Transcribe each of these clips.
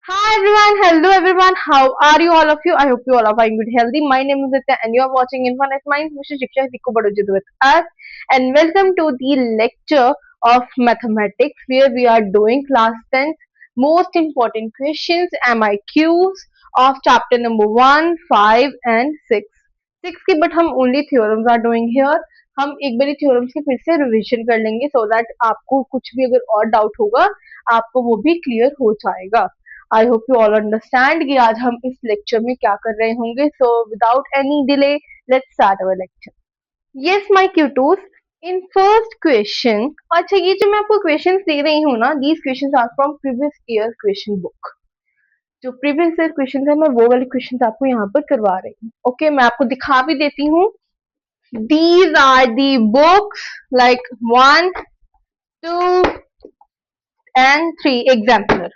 Hi everyone, hello everyone. How are you all of you? I hope you all are fine, good, healthy. My name is Nitya and you are watching Infinite Minds, Mr. Shiksha Tikku Badujit with us. And welcome to the lecture of mathematics where we are doing class 10th most important questions MIQs of chapter number 1, 5 and 6. 6 की but हम only theorems are doing here. हम एक बारी theorems की फिर से revision कर लेंगे so that आपको कुछ भी अगर और डाउट होगा आपको वो भी क्लियर हो जाएगा. I hope you all understand कि आज हम इस लेक्चर में क्या कर रहे होंगे. So without any delay let's start our lecture. Yes my cuties, in first question. अच्छा, ये जो मैं आपको क्वेश्चंस दे रही हूँ ना, these questions are from previous year question book. जो प्रीवियस ईयर क्वेश्चन है मैं वो वाले क्वेश्चन आपको यहाँ पर करवा रही हूँ. ओके, मैं आपको दिखा भी देती हूँ. These are the books like 1, 2 and 3 exemplar.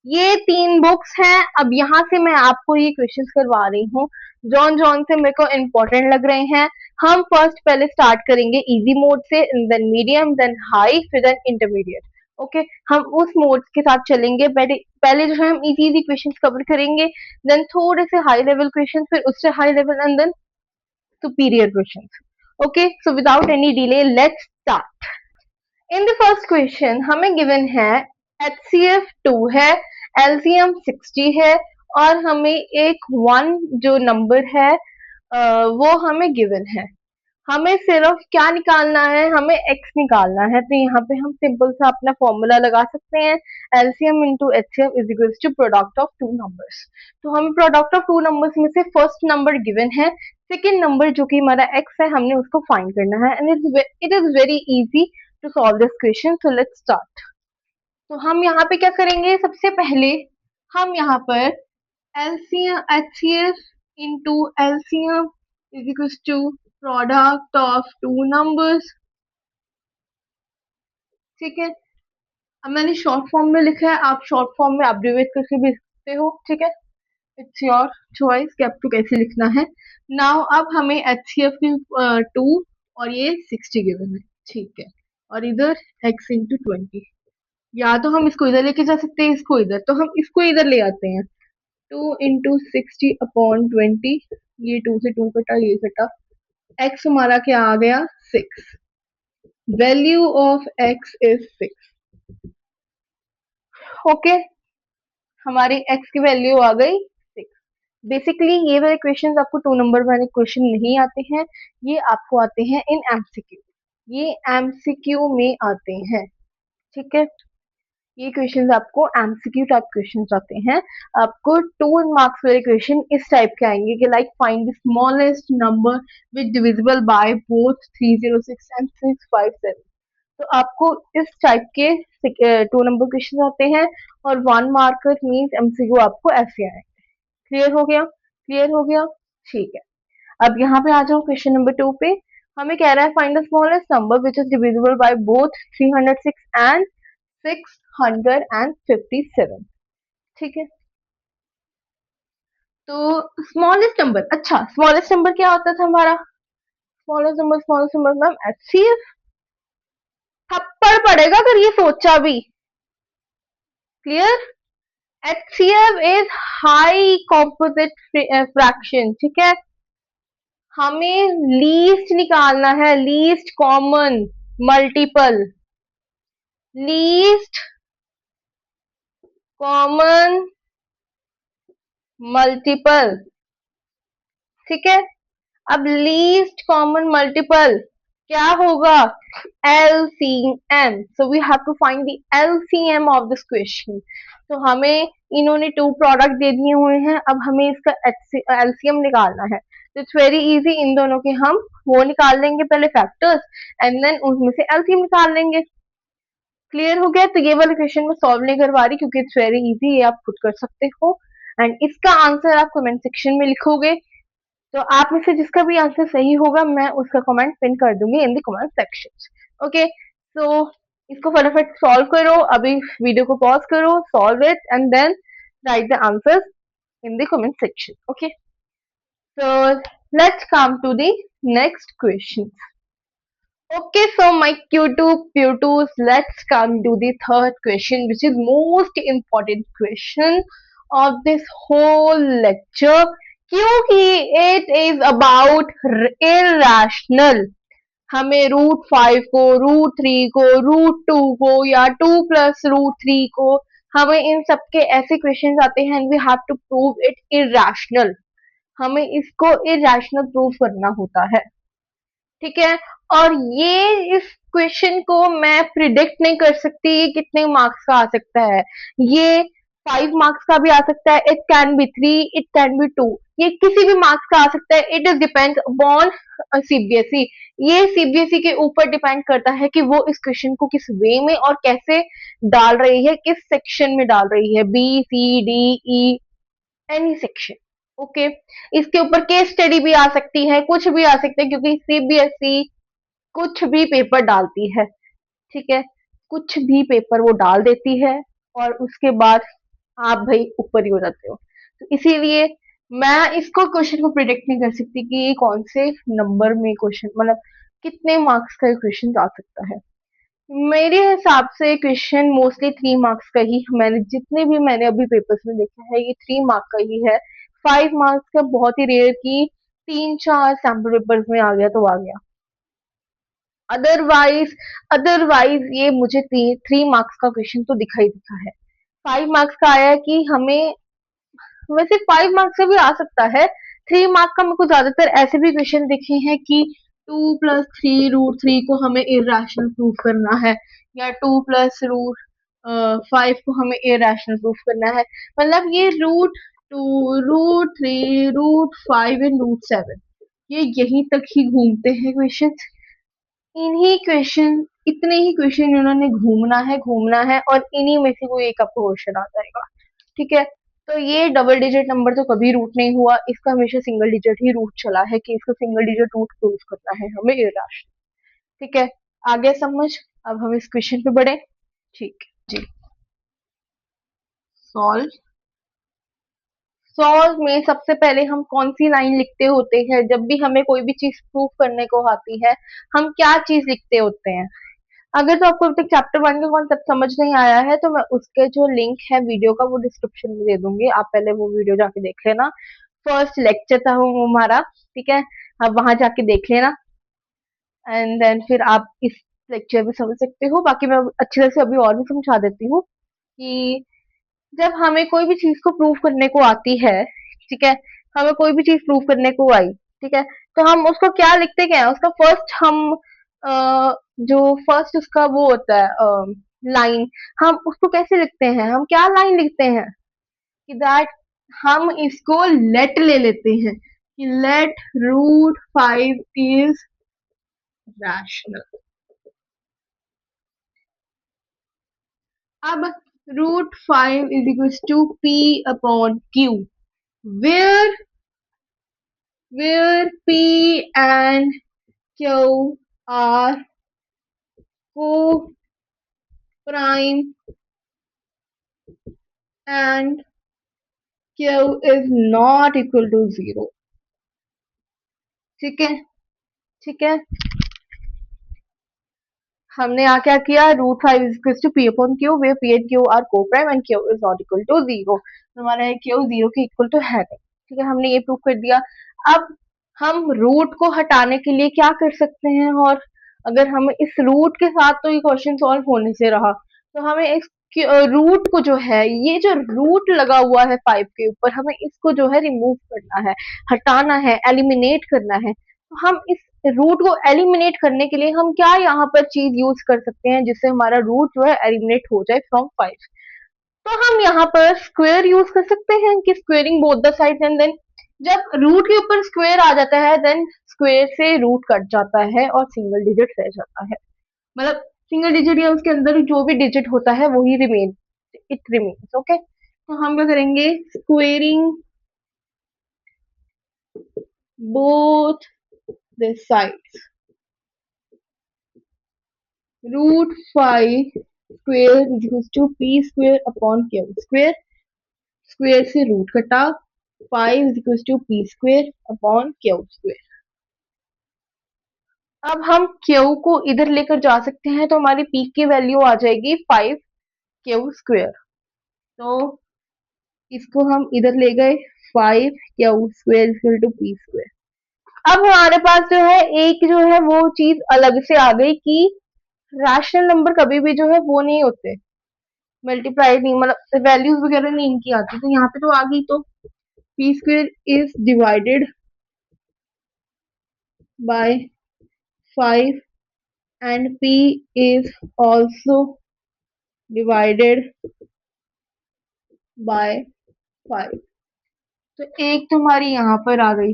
ये 3 बुक्स हैं. अब यहाँ से मैं आपको ये क्वेश्चंस करवा रही हूँ. जॉन जॉन से मेरे को इम्पोर्टेंट लग रहे हैं. हम फर्स्ट पहले स्टार्ट करेंगे इजी मोड से, देन मीडियम, देन हाई, फिर देन इंटरमीडिएट. ओके, हम उस मोड के साथ चलेंगे. पहले पहले जो है हम इजी इजी क्वेश्चंस कवर करेंगे, देन थोड़े से हाई लेवल क्वेश्चन, फिर उससे high level and then superior questions. Okay, so without any delay let's start. In the first question हमें गिवन है HCF 2 है, LCM 60 है और हमें एक 1 जो नंबर है वो हमें गिवन है. हमें सिर्फ क्या निकालना है, हमें x निकालना है. तो यहाँ पे हम सिंपल सा अपना फॉर्मूला लगा सकते हैं. LCM into HCF is equal to product of two numbers. तो हमें प्रोडक्ट ऑफ टू नंबर्स में से फर्स्ट नंबर गिवन है, सेकेंड नंबर जो कि हमारा x है हमने उसको फाइंड करना है. And it is very easy to solve this question. So let's start. तो हम यहाँ पे क्या करेंगे, सबसे पहले हम यहाँ पर LCM HCF into LCM is equals to product of two numbers. ठीक है, अब मैंने शॉर्ट फॉर्म में लिखा है, आप शॉर्ट फॉर्म में अब्रिवेट करके भी लिखते हो. ठीक है, इट्स योर चॉइस कि आपको कैसे लिखना है. नाउ अब हमें HCF की 2 और ये 60 गिवन है. ठीक है, और इधर x इंटू 20. या तो हम इसको इधर लेके जा सकते हैं, इसको इधर, तो हम इसको इधर ले आते हैं. 2 इंटू 60/20. ये 2 से 2 कटा, ये कटा. x हमारा क्या आ गया, 6. Value of x is 6. Okay, हमारी x की वैल्यू आ गई 6. बेसिकली ये वाले क्वेश्चन आपको 2 नंबर वाले क्वेश्चन नहीं आते हैं, ये आपको आते हैं इन एमसीक्यू. ये एमसीक्यू में आते हैं. ठीक है, ये क्वेश्चंस आपको एमसीक्यू टाइप क्वेश्चंस आते हैं. आपको 2 मार्क्स वाले क्वेश्चन इस टाइप के आएंगे कि like find the smallest number which divisible by both 306 and 657. तो आपको इस टाइप के 2 नंबर क्वेश्चन आते हैं और 1 मार्कर मींस एमसीक्यू आपको ऐसे आएंगे. क्लियर हो गया, क्लियर हो गया. ठीक है, अब यहाँ पे आ जाओ क्वेश्चन नंबर 2 पे. हमें कह रहा है find the smallest number which is divisible by both 306 and 657. ठीक है, तो स्मॉलेस्ट नंबर, अच्छा स्मॉलेस्ट नंबर क्या होता था हमारा, स्मॉलेस्ट नंबर मैम HCF. थप्पड़ पड़ेगा अगर ये सोचा भी. Clear, HCF is high composite fraction. ठीक है, हमें लीस्ट निकालना है, least common multiple, least common multiple. ठीक है, अब लीस्ट कॉमन मल्टीपल क्या होगा, LCM. So we have to find the LCM of this question. तो हमें इन्होंने 2 प्रोडक्ट दे दिए हुए हैं, अब हमें इसका LCM निकालना है. तो इट्स वेरी इजी, इन दोनों के हम वो निकाल लेंगे पहले फैक्टर्स एंड देन उनमें से LCM निकाल लेंगे. क्लियर हो गया. तो ये वाले क्वेश्चन में सॉल्व नहीं करवा रही क्योंकि इट्स वेरी इजी, ये आप खुद कर सकते हो. एंड इसका आंसर आप कमेंट सेक्शन में लिखोगे. तो आप में से जिसका भी आंसर सही होगा मैं उसका कमेंट पिन कर दूंगी in the comment section. Okay, so इसको फटाफट सॉल्व करो. अभी वीडियो को पॉज करो, solve it and then write the answers in the comment section. Okay, so let's come to the next question. Okay, so my Q2 let's come to the third question, which is most important question of this whole lecture, क्योंकि it is about irrational. हमें √5 को, √3 को, √2 को या 2+√3 को, हमें इन सबके ऐसे क्वेश्चंस आते हैं and we have to prove it irrational. हमें इसको इरैशनल प्रूव करना होता है. ठीक है. और ये इस क्वेश्चन को मैं प्रिडिक्ट नहीं कर सकती ये कितने मार्क्स का आ सकता है. ये 5 मार्क्स का भी आ सकता है. It can be 3, it can be 2. ये किसी भी मार्क्स का आ सकता है. It is depend upon CBSE. ये सीबीएसई के ऊपर डिपेंड करता है कि वो इस क्वेश्चन को किस वे में और कैसे डाल रही है, किस सेक्शन में डाल रही है, B C D E, any section. Okay. इसके ऊपर केस स्टडी भी आ सकती है, कुछ भी आ सकता है, क्योंकि सीबीएसई कुछ भी पेपर डालती है. ठीक है. कुछ भी पेपर वो डाल देती है और उसके बाद आप भाई ऊपर ही हो जाते हो. तो इसीलिए मैं इसको क्वेश्चन को प्रिडिक्ट नहीं कर सकती कि ये कौन से नंबर में क्वेश्चन, मतलब कितने मार्क्स का क्वेश्चन आ सकता है. मेरे हिसाब से क्वेश्चन मोस्टली 3 मार्क्स का ही, मैंने अभी पेपर्स में देखा है, ये 3 मार्क का ही है. 5 मार्क्स का बहुत ही रेयर की 3-4 सैम्पल पेपर्स में आ गया तो आ गया. अदरवाइज अदरवाइज ये मुझे 3 मार्क्स का क्वेश्चन तो दिखा है. 5 मार्क्स का आया कि हमें, वैसे 5 मार्क्स का भी आ सकता है. 3 मार्क का मेरे को ज्यादातर ऐसे भी क्वेश्चन दिखे हैं कि 2+3√3 को हमें इरेशनल प्रूफ करना है, या 2+√5 को हमें इरेशनल प्रूफ करना है. मतलब ये √2, √3, √5 एंड √7, ये यहीं तक ही घूमते हैं क्वेश्चन. इन्हीं क्वेश्चन इतने ही क्वेश्चन इन्होंने घूमना है और इन्हीं में से कोई एक आपको क्वेश्चन आ जाएगा. ठीक है. तो ये डबल डिजिट नंबर तो कभी रूट नहीं हुआ. इसका हमेशा सिंगल डिजिट ही रूट चला है कि इसको सिंगल डिजिट रूट प्रूव करना है हमें इरैशनल. ठीक है. आ गया समझ. अब हम इस क्वेश्चन पे बढ़े. ठीक है जी. सॉल्व. सॉल्व में सबसे पहले हम कौन सी लाइन लिखते होते हैं जब भी हमें कोई भी चीज प्रूव करने को आती है? हम क्या चीज लिखते होते हैं? अगर तो आपको अभी तक चैप्टर 1 का कॉन्सेप्ट समझ नहीं आया है तो मैं उसके जो लिंक है वीडियो का वो डिस्क्रिप्शन में दे दूंगी. आप पहले वो वीडियो जाके देख लेना. फर्स्ट लेक्चर था वो हमारा. ठीक है. आप वहां जाके देख लेना एंड देन फिर आप इस लेक्चर में समझ सकते हो. बाकी मैं अच्छी तरह से अभी और भी समझा देती हूँ कि जब हमें कोई भी चीज को प्रूव करने को आती है, ठीक है, हमें कोई भी चीज प्रूव करने को आई, ठीक है, तो हम उसको क्या लिखते क्या है? उसका फर्स्ट हम जो फर्स्ट उसका वो होता है लाइन, हम उसको कैसे लिखते हैं? हम क्या लाइन लिखते हैं कि दैट, हम इसको लेट ले लेते हैं कि लेट √5 इज रैशनल. अब √5 is equal to P upon Q, where P and Q are co-prime and Q is not equal to 0. ठीक है. ठीक है. हमने यहाँ क्या किया? √5 is equal to P upon Q, where P and Q are co-prime and Q is not equal to 0. हमारा Q 0 के इक्वल तो है नहीं. ठीक है. हमने ये प्रूव कर दिया. अब हम रूट को हटाने के लिए क्या कर सकते हैं? और अगर हम इस रूट के साथ, तो ये क्वेश्चन सॉल्व होने से रहा, तो हमें इस रूट को जो है, ये जो रूट लगा हुआ है 5 के ऊपर, हमें इसको जो है रिमूव करना है, हटाना है, एलिमिनेट करना है. तो हम इस रूट को एलिमिनेट करने के लिए हम क्या यहाँ पर चीज यूज कर सकते हैं जिससे हमारा रूट जो है एलिमिनेट हो जाए फ्रॉम 5? तो हम यहाँ पर स्क्वायर यूज कर सकते हैं कि squaring both the sides, and then जब रूट के ऊपर स्क्वायर आ जाता है देन स्क्वायर से रूट कट जाता है और सिंगल डिजिट रह जाता है. मतलब सिंगल डिजिट या उसके अंदर जो भी डिजिट होता है वही रिमेन, इट रिमेन्स. ओके. तो हम क्या करेंगे? Squaring both the sides, √5 square is equal to P square upon Q square. Square से रूट कटा, 5 is equal to P square upon Q square. अब हम Q को इधर लेकर जा सकते हैं तो हमारी P की वैल्यू आ जाएगी 5 Q स्क्वेयर. तो इसको हम इधर ले गए 5 Q square equal to P square. अब हमारे पास जो है एक जो है वो चीज अलग से आ गई कि रैशनल नंबर कभी भी जो है वो नहीं होते, मल्टीप्लाइड नहीं, मतलब वैल्यूज वगैरह नहीं इनकी आती, तो यहाँ पे तो आ गई। तो P square is divided by 5 and P is also divided by 5। तो एक तुम्हारी यहाँ पर आ गई,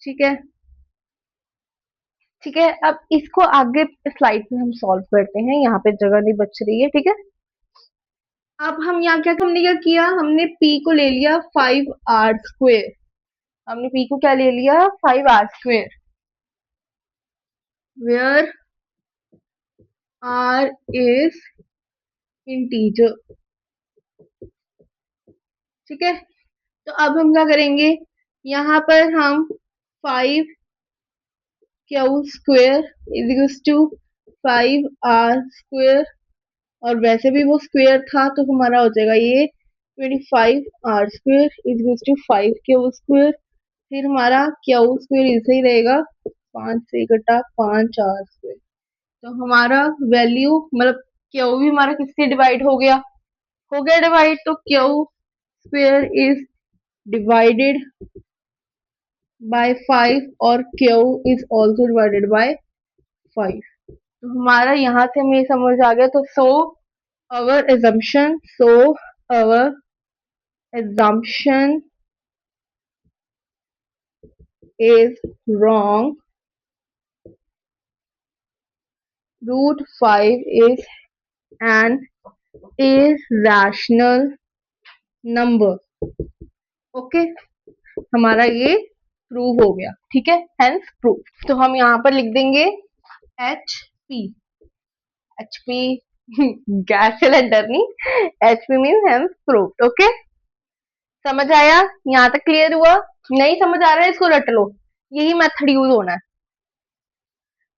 ठीक है। ठीक है, अब इसको आगे स्लाइड में हम सॉल्व करते हैं, यहाँ पे जगह नहीं बच रही है, ठीक है। अब हम यहाँ क्या, हमने क्या किया, हमने p को ले लिया 5r स्क्वेयर। हमने p को क्या ले लिया 5r square, where r is integer, ठीक है। तो अब हम क्या करेंगे, यहाँ पर हम 5 Q square is equals to 5r square, और वैसे भी वो स्क्वेयर था तो हमारा हो जाएगा ये 25r square is equals to 5 Q square. फिर हमारा क्यू स्क्वेयर ऐसे ही रहेगा, 5 से इकट्ठा 5r स्क्वेयर। तो हमारा वैल्यू मतलब क्यू भी हमारा किससे डिवाइड हो गया डिवाइड, तो Q square is divided by 5 और Q is also divided by 5। तो हमारा यहाँ से हमें समझ आ गया। तो our assumption our assumption is wrong, √5 is an irrational number। Okay, हमारा ये प्रूव हो गया, ठीक है, हेंस प्रूव। तो हम यहाँ पर लिख देंगे H P. H P gas cylinder नहीं, H P mean hence proved. Okay, समझ आया, यहाँ तक क्लियर हुआ? नहीं समझ आ रहा है इसको रट लो, यही मेथड यूज होना है।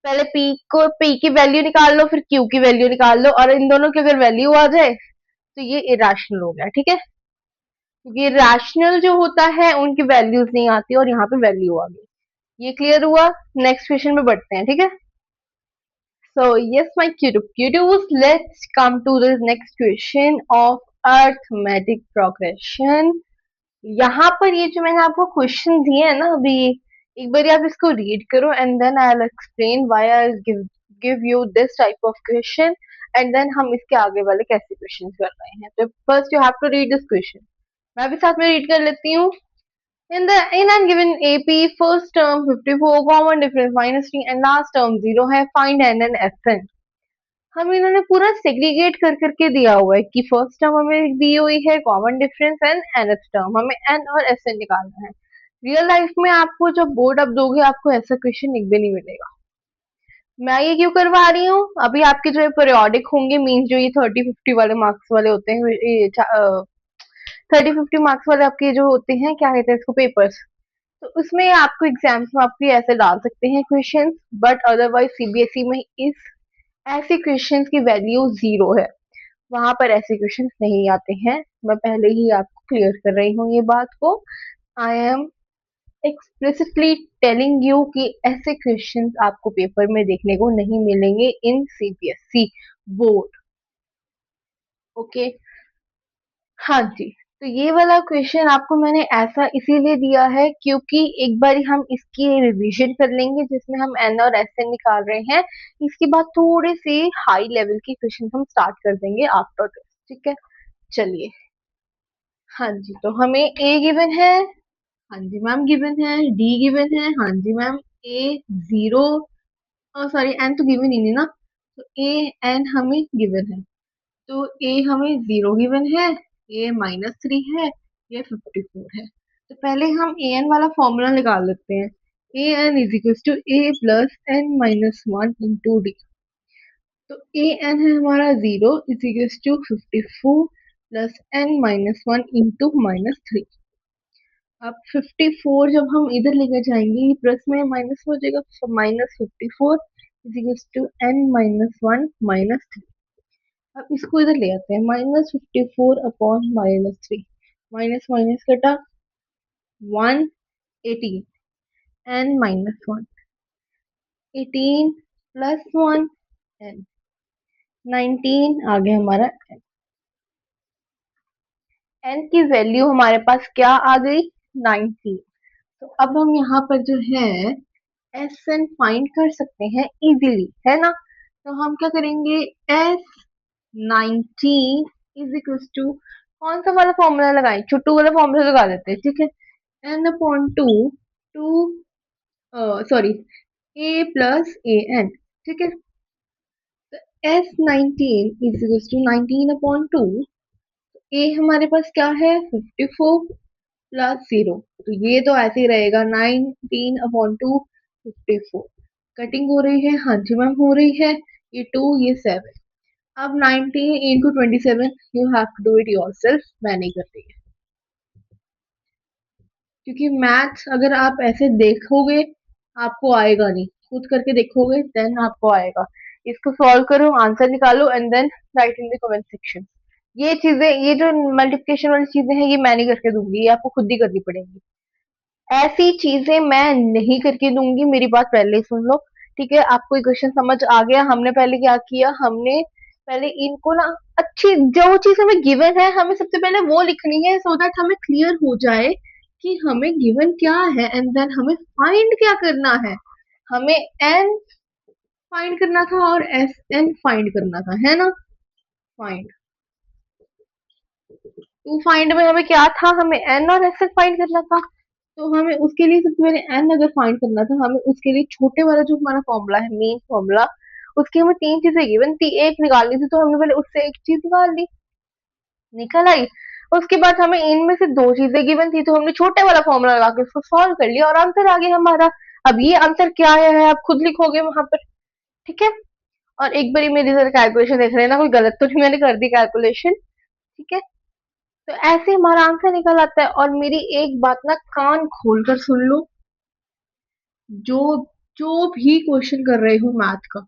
पहले पी की वैल्यू निकाल लो, फिर क्यू की वैल्यू निकाल लो, और इन दोनों की अगर वैल्यू आ जाए तो ये इरेशनल हो गया, ठीक है। क्योंकि रैशनल जो होता है उनकी वैल्यूज नहीं आती, और यहाँ पे वैल्यू आ गई। ये क्लियर हुआ? नेक्स्ट क्वेश्चन पे बढ़ते हैं, ठीक है। So yes my cuties, let's come to the next question of arithmetic progression. यहाँ पर ये जो मैंने आपको क्वेश्चन दिए हैं ना अभी, एक बार आप इसको रीड करो and then I will explain why I give you this type of question, and then हम इसके आगे वाले कैसे क्वेश्चन कर रहे हैं। तो first you have to read this question. मैं भी साथ में रीड कर लेती हूँ। In and given AP, first term 54, common difference -3 and last term 0 है, find n and Sn। हम इन्होंने पूरा सेग्रीगेट कर करके दिया हुआ है कि फर्स्ट टर्म हमें दी हुई है common difference and nth term हमें n और Sn निकालना है। रियल लाइफ में आपको जब बोर्ड अप दोगे आपको ऐसा क्वेश्चन एक भी नहीं मिलेगा। मैं ये क्यों करवा रही हूँ, अभी आपके जो है पीरियोडिक होंगे, मीन्स जो ये 30-50 वाले मार्क्स वाले होते हैं, ये 30-50 मार्क्स वाले आपके जो होते हैं, क्या कहते हैं इसको, पेपर्स। तो उसमें आपको एग्जाम्स में आपके ऐसे डाल सकते हैं क्वेश्चन, बट अदरवाइज सीबीएसई में इस ऐसे क्वेश्चन की वैल्यू 0 है, वहां पर ऐसे क्वेश्चन नहीं आते हैं। मैं पहले ही आपको क्लियर कर रही हूँ ये बात को। I am explicitly telling you कि ऐसे क्वेश्चंस आपको पेपर में देखने को नहीं मिलेंगे इन सीबीएसई बोर्ड। ओके, हाँ जी। तो ये वाला क्वेश्चन आपको मैंने ऐसा इसीलिए दिया है क्योंकि एक बार हम इसकी रिवीजन कर लेंगे जिसमें हम एन और एस एन निकाल रहे हैं। इसके बाद थोड़े से हाई लेवल के क्वेश्चन हम स्टार्ट कर देंगे आफ्टर दिस, ठीक है। चलिए, हाँ जी, तो हमें ए गिवन है, हाँ जी मैम गिवन है, डी गिवन है, हाँ जी मैम, ए 0, सॉरी एन तो गिवन ही नहीं ना, तो ए एन हमें गिवन है। तो ए हमें 0 गिवन है, ए -3 है, ये 54 है। तो पहले हम ए एन वाला फॉर्मूला निकाल लेते हैं। A n is equal to a plus n minus one into d. तो ए एन है हमारा 0 is equal to 54 plus n minus one into -3। अब 54 जब हम इधर लेकर जाएंगे प्लस में माइनस हो जाएगा, -54 is equal to N minus one -3। अब इसको इधर ले आते हैं, -54 अपॉन -3। माइनस माइनस कटा 118 एन माइनस 1, 18 प्लस 1 एन, 19 आ गया हमारा एन। एन की वैल्यू हमारे पास क्या आ गई? 19। तो अब हम यहाँ पर जो है एस एन फाइंड कर सकते हैं इजीली, है ना? तो हम क्या करेंगे, एस 19 इज इक्वल टू कौन सा वाला फॉर्मूला लगाएं? छोटू वाला फॉर्मूला लगा देते हैं, ठीक है। N upon two, two sorry a plus a n, ठीक है। तो s 19 is equal to 19 upon two, a हमारे पास क्या है 54 प्लस 0, तो ये तो ऐसे ही रहेगा 19 अपॉन टू 54। कटिंग हो रही है, हाँ जी मैम हो रही है, ये 2 ये 7। अब 19 into 27 you have to do it yourself, मैं नहीं कर रही है क्योंकि मैथ्स अगर आप ऐसे देखोगे आपको आएगा नहीं, खुद करके देखोगे देन आपको आएगा। इसको सॉल्व करो, आंसर निकालो and then write in the comment section. ये चीजें, ये जो मल्टीप्लिकेशन वाली चीजें हैं, ये मैं नहीं करके दूंगी, ये आपको खुद ही करनी पड़ेगी। ऐसी चीजें मैं नहीं करके दूंगी, मेरी बात पहले ही सुन लो, ठीक है। आपको इक्वेशन समझ आ गया? हमने पहले क्या किया, हमने पहले इनको ना, अच्छी जो चीज हमें गिवन है हमें सबसे पहले वो लिखनी है, सो दैट हमें क्लियर हो जाए कि हमें गिवन क्या है एंड देन हमें फाइंड क्या करना है। हमें एन फाइंड करना था और एस एन फाइंड करना था, है ना? फाइंड टू फाइंड में हमें क्या था, हमें एन और एस एन फाइंड करना था। तो हमें उसके लिए सबसे पहले एन अगर फाइंड करना था, हमें उसके लिए छोटे वाला जो हमारा फॉर्मूला है, मेन फॉर्मूला, उसकी हमें तीन चीजें गिवन थी, एक निकालनी थी, तो हमने पहले उससे एक चीज निकाल ली, निकल आई। उसके बाद हमें इनमें से दो चीजें गिवन थी, तो हमने छोटे वाला फॉर्मूला लगा के उसको सॉल्व कर लिया और आंसर आ गया हमारा। अब ये आंसर क्या है आप खुद लिखोगे वहां पर, ठीक है। और एक बारी मेरी जरा कैलकुलेशन देख लेना, कोई गलत तो नहीं मैंने कर दी कैलकुलेशन, ठीक है। तो ऐसे हमारा आंसर निकल आता है। और मेरी एक बात ना कान खोलकर सुन लो, जो जो भी क्वेश्चन कर रहे हो मैथ का,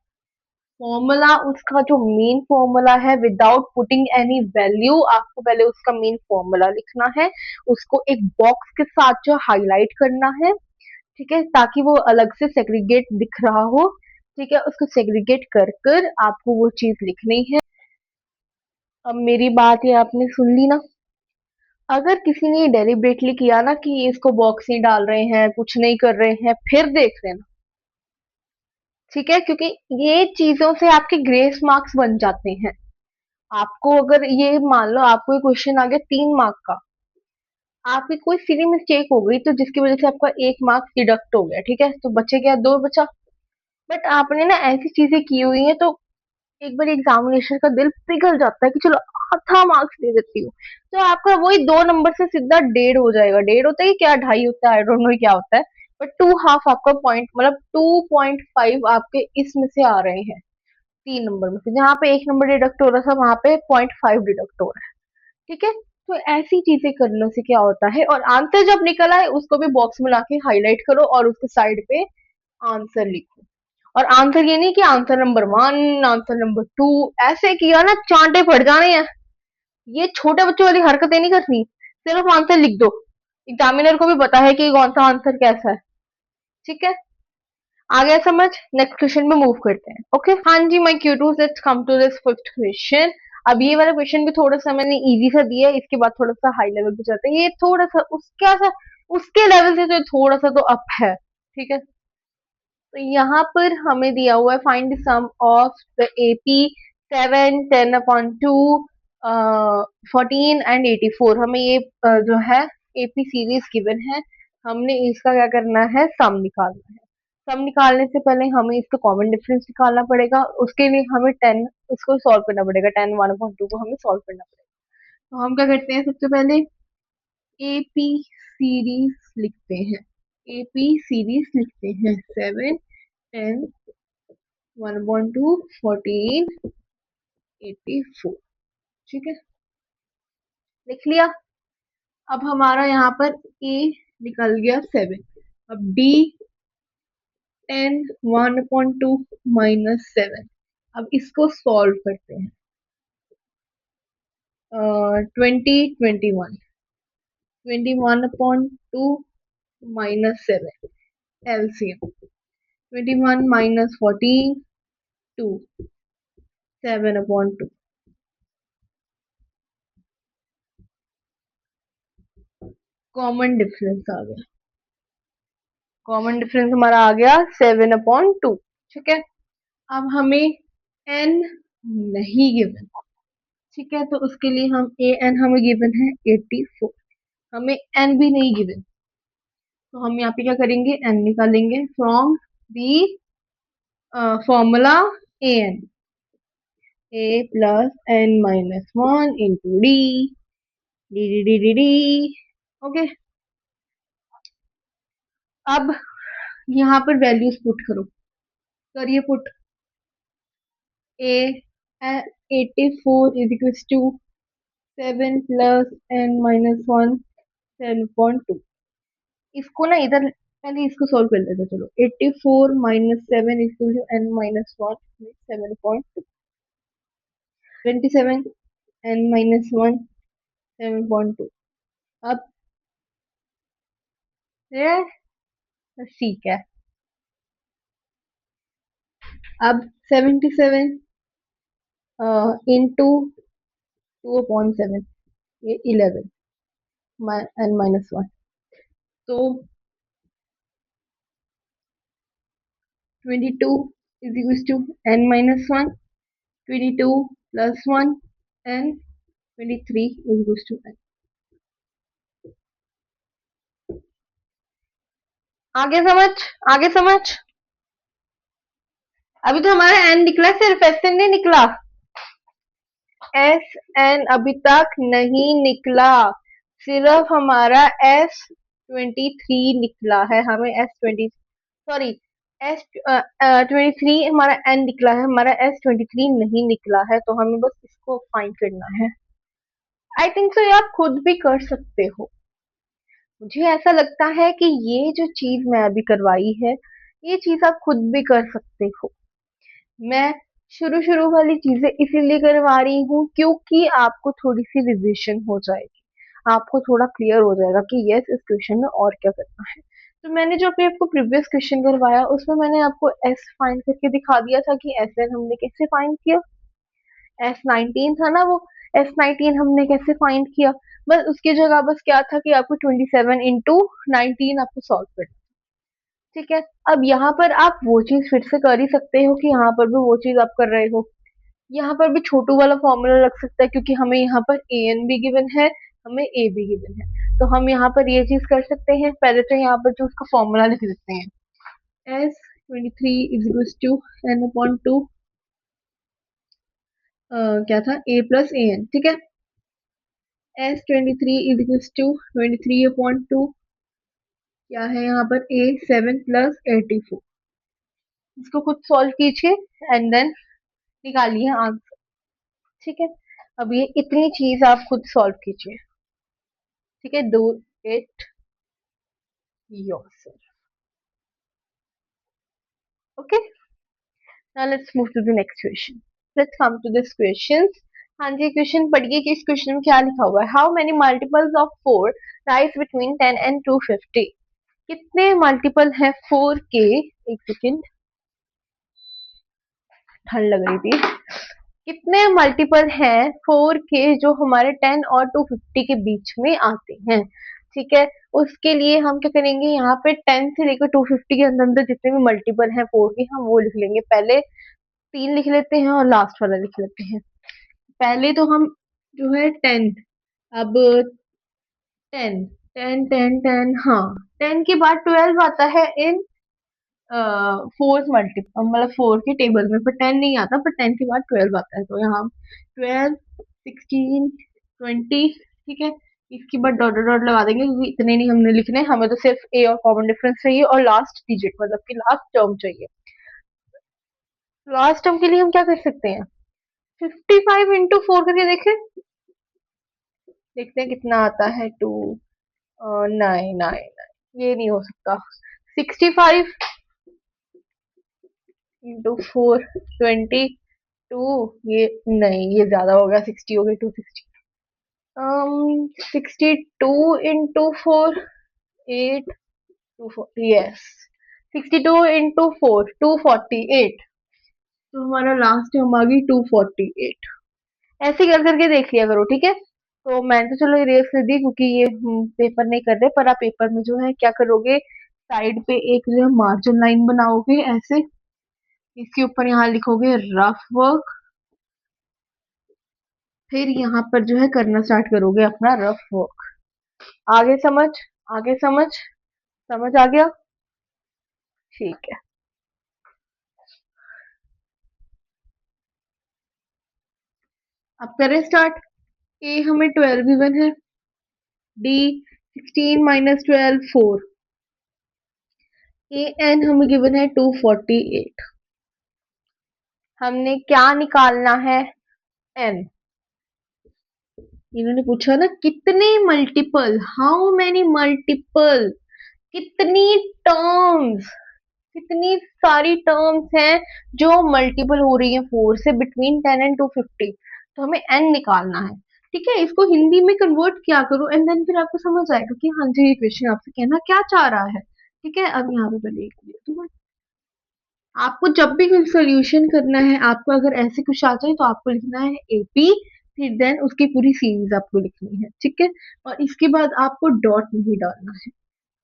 फॉर्मूला उसका जो मेन फॉर्मूला है, विदाउट पुटिंग एनी वैल्यू, आपको पहले उसका मेन फॉर्मूला लिखना है, उसको एक बॉक्स के साथ जो हाईलाइट करना है, ठीक है, ताकि वो अलग से सेग्रीगेट दिख रहा हो, ठीक है। उसको सेग्रीगेट कर कर आपको वो चीज लिखनी है। अब मेरी बात ये आपने सुन ली ना? अगर किसी ने डेलिब्रेटली किया ना कि इसको बॉक्स नहीं डाल रहे हैं, कुछ नहीं कर रहे हैं, फिर देख लेना, ठीक है, क्योंकि ये चीजों से आपके ग्रेस मार्क्स बन जाते हैं। आपको अगर ये मान लो आपको ये क्वेश्चन आ गया 3 मार्क का, आपकी कोई सीधी मिस्टेक हो गई तो जिसकी वजह से आपका 1 मार्क्स डिडक्ट हो गया, ठीक है, तो बचे क्या, 2 बचा। बट आपने ना ऐसी चीजें की हुई है तो एक बार एग्जामिनेशन का दिल पिघल जाता है कि चलो आधा मार्क्स दे देती हूँ, तो आपका वही 2 नंबर से सीधा 1.5 हो जाएगा। 1.5 होता है क्या, 2.5 होता है, आई डोंट नो क्या होता है, बट 2 हाफ आपका पॉइंट, मतलब 2.5 आपके इसमें से आ रहे हैं, 3 नंबर में से। जहाँ पे 1 नंबर डिडक्ट हो रहा था वहां पे 0.5 डिडक्ट हो रहा है, ठीक है। तो ऐसी चीजें करने से क्या होता है, और आंसर जब निकल आए उसको भी बॉक्स में लाके हाईलाइट करो और उसके साइड पे आंसर लिखो। और आंसर ये नहीं कि आंसर नंबर 1, आंसर नंबर 2, ऐसे किया ना चांटे पड़ जाने हैं। ये छोटे बच्चों वाली हरकतें नहीं करनी, सिर्फ आंसर लिख दो, एग्जामिनर को भी पता है कि कौन सा आंसर कैसा है, ठीक है। आ गया समझ? नेक्स्ट क्वेश्चन में मूव करते हैं, ओके। हाँ जी my cuties, let's come to this fifth question. अब ये वाला क्वेश्चन भी थोड़ा सा मैंने इजी सा दिया है, इसके बाद थोड़ा सा हाई लेवल पे चलते हैं। ये थोड़ा सा उसका सा, उसके लेवल से तो थोड़ा सा तो अप है, ठीक है। तो यहाँ पर हमें दिया हुआ है find sum of the AP 7, 10/2, 14 and 84। हमें ये जो है एपी सीरीज गिवन है, हमने इसका क्या करना है, सम निकालना है। सम निकालने से पहले हमें इसका कॉमन डिफरेंस निकालना पड़ेगा, उसके लिए हमें 10 उसको सॉल्व करना पड़ेगा, 10 1/2 को हमें सॉल्व करना पड़ेगा। तो हम क्या करते हैं, सबसे पहले एपी सीरीज लिखते हैं, एपी सीरीज लिखते हैं 7, 10, 1/2, 14, 84, ठीक है, लिख लिया। अब हमारा यहाँ पर ए निकल गया 7, अब डी 10, 1/2 -7। अब इसको सॉल्व करते हैं, 20, 21, 21/2 minus 7 LCM. 21 minus 14 2 7/2. Common difference आ गया, कॉमन डिफरेंस हमारा आ गया 7/2। ठीक है, अब हमें n नहीं गिवन, ठीक है, तो उसके लिए हम an हमें गिवन है 84, हमें n भी नहीं गिवन, तो हम यहाँ पे क्या करेंगे, n निकालेंगे from the formula an, a plus n minus 1 into d। Okay, अब यहाँ पर वैल्यूज पुट करो, करिए put. a 84 is equals to 7 plus n minus 1 7/2। इसको ना इधर पहले इसको सॉल्व कर लेते हैं, चलो 84 minus 7 is equal to n minus 1 7/2। 77 n minus 1 7/2। अब ये ठीक है, अब 77 इंटू 2/7, ये 11 n minus 1, तो 22 is equals to n minus 1, 22 plus 1 n, 23 is equals to n। आगे समझ, आगे समझ। अभी तो हमारा n निकला, सिर्फ एस एन नहीं निकला, एस एन अभी तक नहीं निकला, सिर्फ हमारा S23 निकला है, हमें S20 सॉरी S23 हमारा n निकला है, हमारा S23 नहीं निकला है, तो हमें बस इसको फाइंड करना है। आई थिंक सो ये आप खुद भी कर सकते हो, मुझे ऐसा लगता है कि ये जो चीज मैं अभी करवाई है, ये चीज आप खुद भी कर सकते हो। मैं शुरू शुरू वाली चीजें इसीलिए करवा रही हूँ क्योंकि आपको थोड़ी सी रिविजन हो जाएगी, आपको थोड़ा क्लियर हो जाएगा कि यस इस क्वेश्चन में और क्या करना है। तो मैंने जो अभी आपको प्रीवियस क्वेश्चन करवाया उसमें मैंने आपको एस फाइंड करके दिखा दिया था कि एस एन हमने कैसे फाइंड किया, S19 था ना वो, S19 हमने कैसे फाइंड किया, बस उसकी जगह बस क्या था कि आपको 27 इंटू 19 आपको सॉल्व करना। ठीक है, अब यहाँ पर आप वो चीज फिर से कर ही सकते हो कि यहाँ पर भी वो चीज आप कर रहे हो, यहाँ पर भी छोटू वाला फॉर्मूला लग सकता है क्योंकि हमें यहाँ पर ए एन भी गिवन है, हमें ए भी गिवन है, तो हम यहाँ पर ये चीज कर सकते हैं, पहले तो यहाँ पर जो उसका फॉर्मूला लिख देते हैं, S23 is equals to n/2 क्या था, a प्लस ए एन। ठीक है, S23 इज इक्वल्स टू 23/2 क्या है यहाँ पर, a 7 प्लस 84। इसको खुद सॉल्व कीजिए एंड देन निकालिए आंसर। ठीक है, अब ये इतनी चीज आप खुद सॉल्व कीजिए। ठीक है, do it yourself. Okay, now let's move to the next question, let's come to this question. हाँ जी, क्वेश्चन पढ़िए कि इस क्वेश्चन में क्या लिखा हुआ है। How many multiples of 4 rise between 10 and 250। कितने मल्टीपल है 4 के, एक सेकेंड ठंड लग रही थी, कितने मल्टीपल हैं 4 के जो हमारे 10 और 250 के बीच में आते हैं। ठीक है, उसके लिए हम क्या करेंगे, यहाँ पे 10 से लेकर 250 के अंदर अंदर जितने भी मल्टीपल हैं 4 के, हम वो लिख लेंगे, पहले 3 लिख लेते हैं और लास्ट वाला लिख लेते हैं। पहले तो हम जो है 10, अब 10 10 10 10, हाँ 10 के बाद 12 आता है इन फोर्थ मल्टीपल, मतलब 4 के टेबल में, पर 10 नहीं आता, पर 10 के बाद 12 आता है, तो यहाँ 12 16 20। ठीक है, इसके बाद डॉट डॉट लगा देंगे क्योंकि इतने नहीं हमने लिखने, हमें तो सिर्फ ए और कॉमन डिफरेंस चाहिए और लास्ट डिजिट मतलब कि लास्ट टर्म चाहिए। लास्ट टर्म के लिए हम क्या कर सकते हैं, 55 इंटू 4 करके देखें, देखते हैं कितना आता है, 2 9 9 ये नहीं हो सकता, 65 इंटू 4 22, ये नहीं, ये ज्यादा हो गया, 60 हो गई, 260। 62 into 4, 8, 240, yes. 62 into 4, 248. तो हमारा लास्ट टर्म आ गई 248। ऐसे कर करके देख लिया करो, ठीक है। तो मैंने तो चलो इरेज कर दी क्योंकि ये पेपर नहीं कर रहे, पर आप पेपर में जो है क्या करोगे, साइड पे एक जो है मार्जिन लाइन बनाओगे ऐसे, इसके ऊपर यहाँ लिखोगे रफ वर्क, फिर यहाँ पर जो है करना स्टार्ट करोगे अपना रफ वर्क। आगे समझ, आगे समझ, समझ आ गया? ठीक है। अब करें स्टार्ट। ए हमें 12 गिवन है, डी 16 माइनस 12 4, ए एन हमें गिवन है 248। हमने क्या निकालना है? एन। इन्होंने पूछा ना कितने मल्टीपल, हाउ मेनी मल्टीपल, कितनी टर्म्स, कितनी सारी टर्म्स हैं जो मल्टीपल हो रही है 4 से बिटवीन 10 एंड 250। तो हमें एन निकालना है, ठीक है। इसको हिंदी में कन्वर्ट किया करो एंड देन फिर आपको समझ आएगा कि हाँ जी ये क्वेश्चन आपसे कहना क्या चाह रहा है, ठीक है। अब यहाँ पे पहले एक मिनट, आपको जब भी कोई सोल्यूशन करना है, आपको अगर ऐसे कुछ आ जाए तो आपको लिखना है एपी, फिर देन उसकी पूरी सीरीज आपको लिखनी है, ठीक है। और इसके बाद आपको डॉट नहीं डालना है,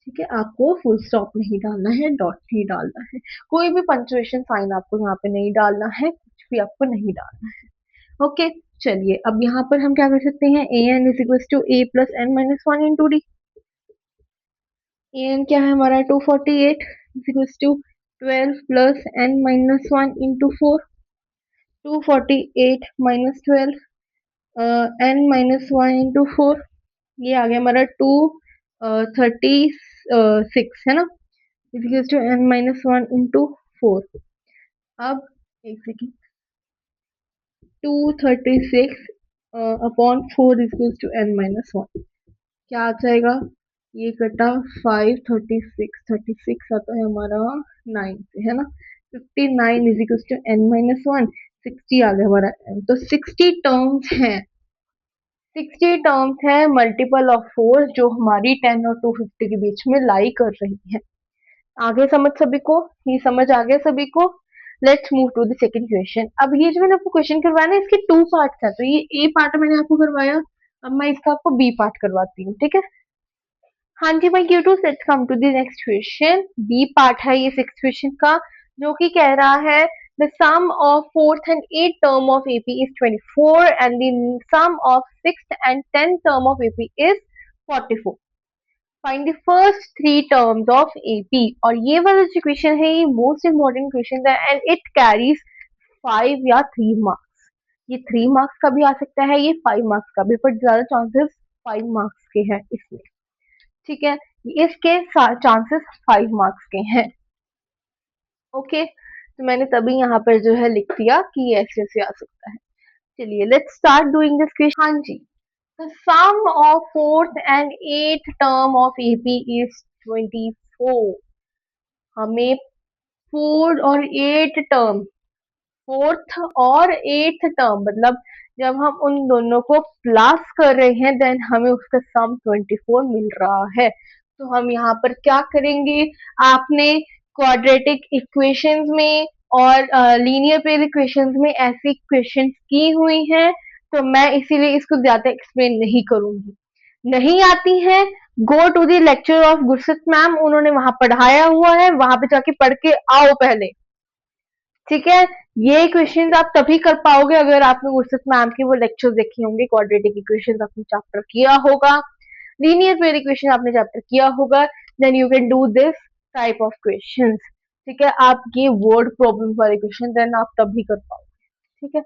ठीक है। आपको फुल स्टॉप नहीं डालना है, डॉट नहीं डालना है, कोई भी पंक्चुएशन साइन आपको यहाँ पे नहीं डालना है, कुछ भी आपको नहीं डालना है। ओके, चलिए अब यहाँ पर हम क्या कर सकते हैं, a n is equal to a plus n minus one into d. A n क्या है हमारा 248 is equal to 12 plus n minus one into 4। 248 minus 12 n minus one into 4, ये आ गया हमारा 236 है ना, is to N minus one into 4। अब एक second, 236 upon 4 is to N minus one, क्या आ जाएगा, ये कटा 5, 36 आता है हमारा 9 से, है ना। 59 is equal to N minus one, 60 आ गया हमारा एन। तो 60 टर्म्स हैं, 60 टर्म्स है मल्टीपल ऑफ 4 जो हमारी 10 और 250 के बीच में लाई कर रही है। आगे समझ सभी को, ये समझ आ गया सभी को? Let's move to the second question. अब ये जो मैंने आपको क्वेश्चन करवाया ना, इसके टू पार्ट्स है, तो ये ए पार्ट मैंने आपको करवाया, अब मैं इसका आपको बी पार्ट करवाती हूँ, ठीक है। हाँ जी भाई cuties, let's come to the next question. B part है ये सिक्स क्वेश्चन का, जो कि कह रहा है the sum of fourth and eight term of AP is 24 and the sum of sixth and tenth term of AP is 44। Find the first three terms of AP. और ये वाला जो क्वेश्चन है ये मोस्ट इंपॉर्टेंट क्वेश्चन है and it carries 5 या 3 marks. ये 3 marks का भी आ सकता है, ये 5 मार्क्स का भी, बट ज्यादा चांसेस 5 मार्क्स के हैं इसमें, ठीक है। इसके चांसेस 5 मार्क्स के हैं, ओके। तो मैंने तभी यहाँ पर जो है लिख दिया कि ये ऐसे ऐसे आ सकता है। चलिए let's start doing this question. हाँ जी, the sum of fourth and eight term of AP is 24। हमें फोर्थ और एट टर्म, फोर्थ और एट्थ टर्म मतलब जब हम उन दोनों को प्लस कर रहे हैं देन हमें उसका सम 24 मिल रहा है। तो हम यहाँ पर क्या करेंगे, आपने क्वाड्रेटिक इक्वेशंस में और लीनियर पेयर इक्वेशंस में ऐसी क्वेश्चंस की हुई हैं, तो मैं इसीलिए इसको ज्यादा एक्सप्लेन नहीं करूंगी। नहीं आती है, go to the lecture of Gursat ma'am, उन्होंने वहां पढ़ाया हुआ है, वहां पे जाके पढ़ के आओ पहले, ठीक है। ये क्वेश्चंस आप तभी कर पाओगे अगर आपने गुरसत मैम के वो लेक्चर देखे होंगे, क्वाड्रेटिक इक्वेशंस आपने चैप्टर किया होगा, लीनियर पेयर इक्वेशन आपने चैप्टर किया होगा, then you can do this type of questions, ठीक है। आप ये वर्ड प्रॉब्लम वाले क्वेश्चन देन आप तभी कर पाओगे, ठीक है।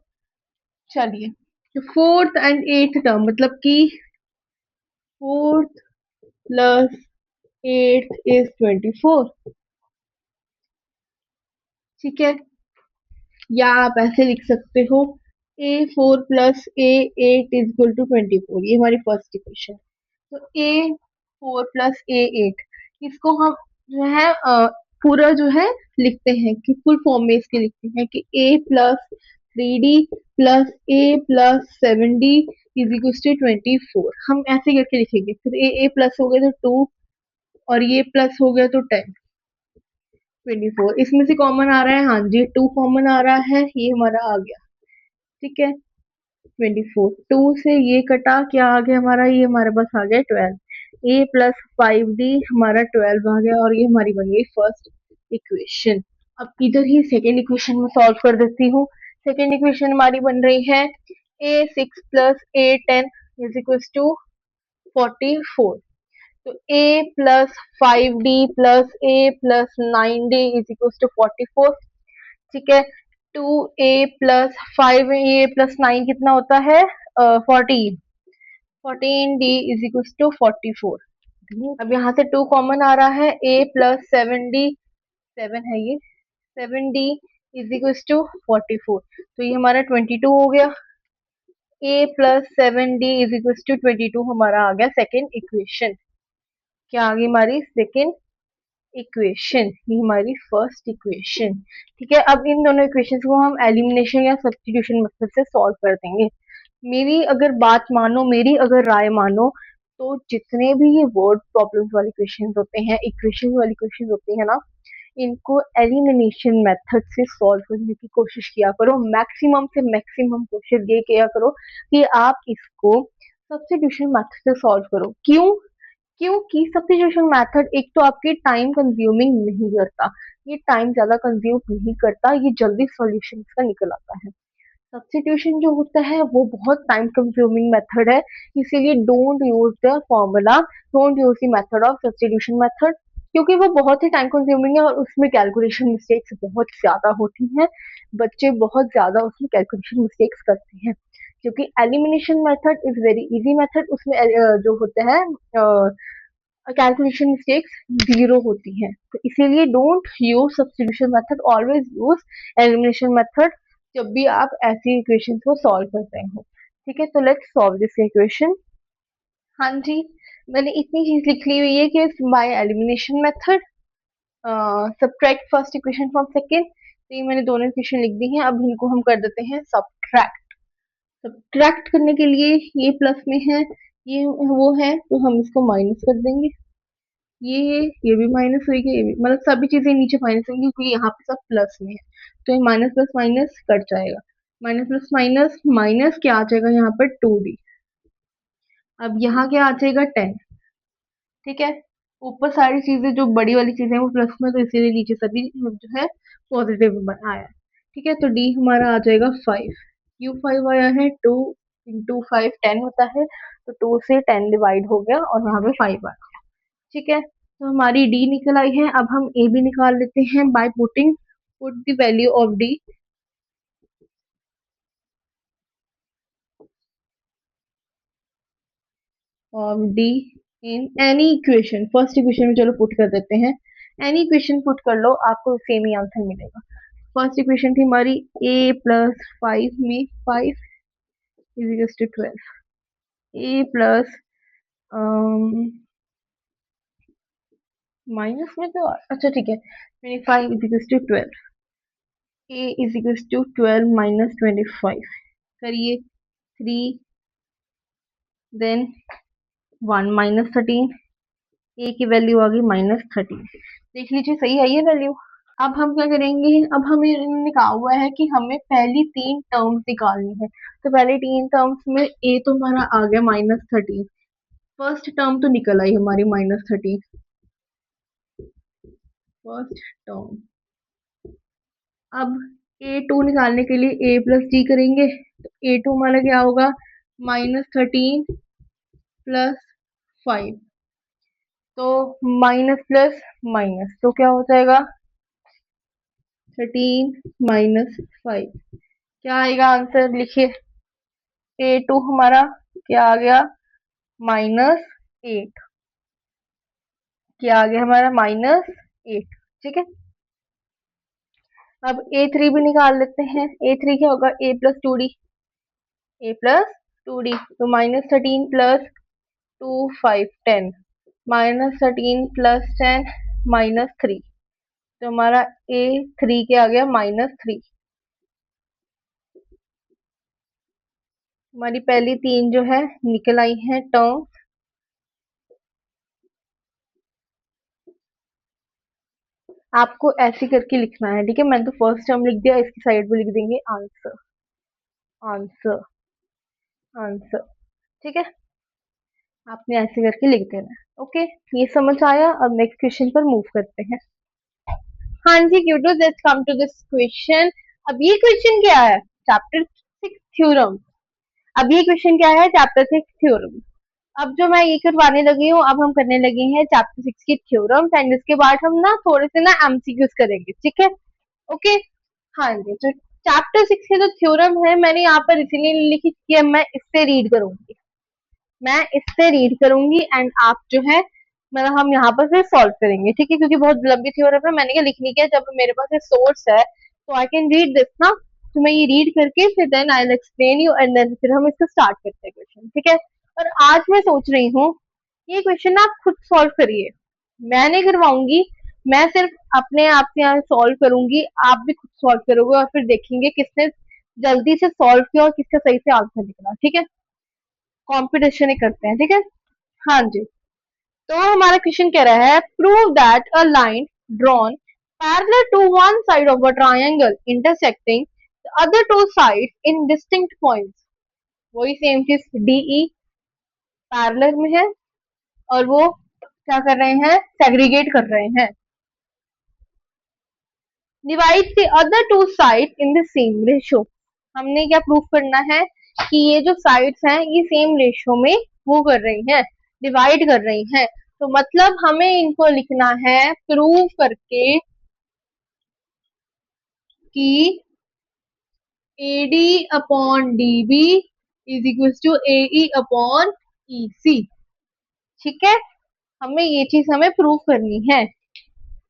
चलिए, फोर्थ एंड एट्थ टर्म मतलब कि फोर्थ प्लस एट्थ इज 24, ठीक है। या आप ऐसे लिख सकते हो a four plus a eight is equal to 24, ये हमारी फर्स्ट इक्वेशन। तो a four plus a eight, इसको हम जो है पूरा जो है लिखते हैं कि फुल फॉर्म में इसके लिखते हैं कि a plus three d plus a plus 7d is equal to 24। हम ऐसे करके लिखेंगे, फिर ए प्लस हो गया तो 2 और ये प्लस हो गया तो 10, 24। इसमें से कॉमन आ रहा है, हाँ जी 2 कॉमन आ रहा है, ये हमारा आ गया। ठीक है, 24 2 से ये कटा, क्या आ गया हमारा, ये हमारे पास आ गया 12। ए प्लस 5d हमारा 12 आ गया और ये हमारी बन गई फर्स्ट इक्वेशन। अब इधर ही सेकेंड इक्वेशन में सॉल्व कर देती हूँ। सेकेंड इक्वेशन हमारी बन रही है a6 plus a10 is equal to 44। तो a plus 5d plus a plus 9d is equal to 44। ठीक है, 2a प्लस 5a प्लस 9 कितना होता है, 14। 14d is equal to 44। अब यहाँ से 2 कॉमन आ रहा है, a प्लस 7d, 7 है ये, 7d इज इक्वल टू 44। तो ये हमारा 22 हो गया। a plus 7d is equal to 22 हमारा आ गया सेकेंड इक्वेशन। क्या आ गई हमारी सेकेंड इक्वेशन, ये हमारी फर्स्ट इक्वेशन। ठीक है, अब इन दोनों इक्वेशंस को हम एलिमिनेशन या सब्स्टिट्यूशन मेथड से सॉल्व कर देंगे। मेरी अगर बात मानो, मेरी अगर राय मानो, तो जितने भी ये वर्ड प्रॉब्लम्स वाले क्वेश्चंस होते हैं, इक्वेशन वाली क्वेश्चंस होती है ना, इनको एलिमिनेशन मेथड से सॉल्व करने की कोशिश किया करो। मैक्सिमम से मैक्सिमम कोशिश ये किया करो कि आप इसको सब्स्टिट्यूशन मेथड से सॉल्व करो। क्यों? क्योंकि सब्स्टिट्यूशन मेथड एक तो आपके टाइम कंज्यूमिंग नहीं करता, ये टाइम ज्यादा कंज्यूम नहीं करता, ये जल्दी सॉल्यूशन का निकल आता है। सब्स्टिट्यूशन जो होता है वो बहुत टाइम कंज्यूमिंग मेथड है, इसीलिए don't use the formula, don't use the method of substitution method, क्योंकि वो बहुत ही टाइम कंज्यूमिंग है और उसमें कैलकुलेशन मिस्टेक्स बहुत ज्यादा होती हैं। बच्चे बहुत ज्यादा उसमें कैलकुलेशन मिस्टेक्स करते हैं। क्योंकि elimination method is very easy method, उसमें जो होता है कैलकुलेशन मिस्टेक्स जीरो होती है। तो इसीलिए don't use substitution method, always use elimination method जब भी आप ऐसी इक्वेशन को सॉल्व करते हो। ठीक है, तो लेट्स सॉल्व दिस इक्वेशन। हाँ जी, मैंने इतनी चीज लिख ली हुई है कि by elimination method subtract first equation from second. तो ये मैंने दोनों इक्वेशन लिख दी हैं, अब इनको हम कर देते हैं सब्ट्रैक्ट। सब्ट्रैक्ट करने के लिए ये प्लस में है, ये वो है, तो हम इसको माइनस कर देंगे। ये भी माइनस होगी, ये भी, मतलब सभी चीजें नीचे माइनस होंगी क्योंकि यहाँ पे सब प्लस में है। तो ये माइनस प्लस माइनस कट जाएगा, माइनस प्लस माइनस माइनस क्या आ जाएगा यहाँ पर 2d। अब यहाँ क्या आ जाएगा 10। ठीक है, ऊपर सारी चीजें जो बड़ी वाली चीजें वो प्लस में, तो इसीलिए नीचे सभी जो है पॉजिटिव आया। ठीक है, तो d हमारा आ जाएगा 5। क्यू 5 आया है, 2 इंटू 5 10 होता है, तो 2 से 10 डिवाइड हो गया और वहां पे 5 आ गया। ठीक है, तो हमारी डी निकल आई है। अब हम ए भी निकाल लेते हैं buy put the value of D. Of D in any equation, first equation में चलो पुट कर देते हैं, एनी इक्वेशन पुट कर लो, आपको सेम ही आंसर मिलेगा। फर्स्ट इक्वेशन थी हमारी a प्लस 5 में 5 is equal to 12। A plus minus में तो अच्छा ठीक है, 25 is equal to 12। a is equal to 12 minus 25 करिए, 3 देन 1 माइनस 13, ए की वैल्यू आ गई माइनस 13। देख लीजिए सही है ये वैल्यू। अब हम क्या करेंगे, अब हमें इन्होंने कहा हुआ है कि हमें पहली 3 टर्म्स निकालनी है। तो पहले 3 टर्म्स में ए तो हमारा आ गया माइनस 13, फर्स्ट टर्म तो निकल आई हमारी माइनस 13, फर्स्ट टर्म। अब A2 निकालने के लिए a प्लस डी करेंगे, तो A2 हमारा क्या होगा, माइनस 13 प्लस 5, तो माइनस प्लस माइनस तो क्या हो जाएगा, 13 माइनस 5। क्या आएगा आंसर, लिखिए। A2 हमारा क्या आ गया, -8। क्या आ गया हमारा, -8। ठीक है, अब A3 भी निकाल लेते हैं। A3 क्या होगा, a plus two D, A plus 2d, तो -13 प्लस 2 5 10, -13 प्लस 10 -3, तो हमारा A3 क्या आ गया, -3। हमारी पहली तीन जो है निकल आई हैं टर्म। आपको ऐसे करके लिखना है, ठीक है। मैंने तो फर्स्ट टर्म लिख दिया, इसकी साइड पे लिख देंगे आंसर। आंसर। आंसर। ठीक है। आपने ऐसे करके लिख देना है, ओके। ये समझ आया। अब नेक्स्ट क्वेश्चन पर मूव करते हैं। हाँ जी cutie, let's come to this question. अब ये क्वेश्चन क्या है? Chapter 6 theorem. अब ये क्वेश्चन क्या है? Chapter 6 theorem. अब जो मैं ये करवाने लगी हूँ, अब हम करने लगे हैं चैप्टर 6 की थ्योरम्स, एंड इसके बाद हम ना थोड़े से ना एमसीक्यूज करेंगे, ठीक है। ओके। हाँ जी, तो चैप्टर 6 के जो थ्योरम है, मैंने यहाँ पर इसीलिए लिखी कि मैं इससे रीड करूंगी। मैं इससे रीड करूंगी एंड आप जो है, मतलब हम यहाँ पर फिर सॉल्व करेंगे, ठीक है। क्योंकि बहुत लंबी थ्योरम है, मैंने क्या लिखनी क्या है, जब मेरे पास एक सोर्स है तो आई कैन रीड दिस ना। तो मैं ये रीड करके फिर then I will explain you, and then फिर हम इसको स्टार्ट करते हैं क्वेश्चन, ठीक है। और आज मैं सोच रही हूँ ये क्वेश्चन आप खुद सॉल्व करिए, मैं नहीं करवाऊंगी। मैं सिर्फ अपने आप से यहाँ सॉल्व करूंगी, आप भी खुद सॉल्व करोगे और फिर देखेंगे किसने जल्दी से सॉल्व किया और किसका सही से आंसर निकला, ठीक है। कॉम्पिटिशन ही करते हैं, ठीक है। हाँ जी। तो हमारा क्वेश्चन कह रहा है, prove that a line drawn parallel to one side of a triangle intersecting the other two sides in distinct points. वही सेम चीज डीई पैरेलल में है, और वो क्या कर रहे हैं? सेग्रीगेट कर रहे हैं। Divide the other two sides in the same ratio. हमने क्या प्रूफ करना है? कि ये जो साइड्स हैं ये सेम रेशियो में वो कर रही हैं, डिवाइड कर रही हैं। तो मतलब हमें इनको लिखना है प्रूव करके कि AD upon DB is equal to AE upon EC, ठीक है। हमें ये चीज हमें प्रूव करनी है,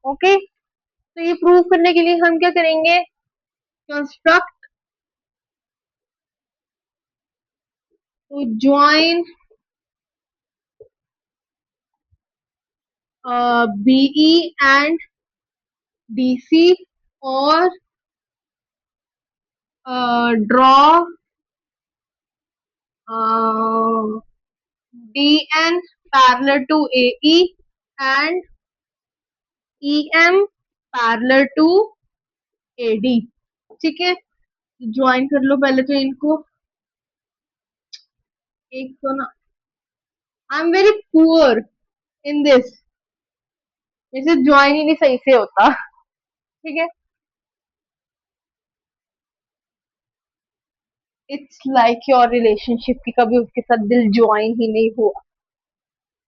ओके। तो ये प्रूव करने के लिए हम क्या करेंगे? Construct to join BE and DC, और draw DN parallel to AE and EM parallel to AD, ठीक है। ज्वाइन कर लो पहले तो इनको। एक तो ना, आई am very poor in this, इसे ज्वाइन ही नहीं सही से होता, ठीक है। इट्स लाइक योर रिलेशनशिप की कभी उसके साथ दिल ज्वाइन ही नहीं हुआ,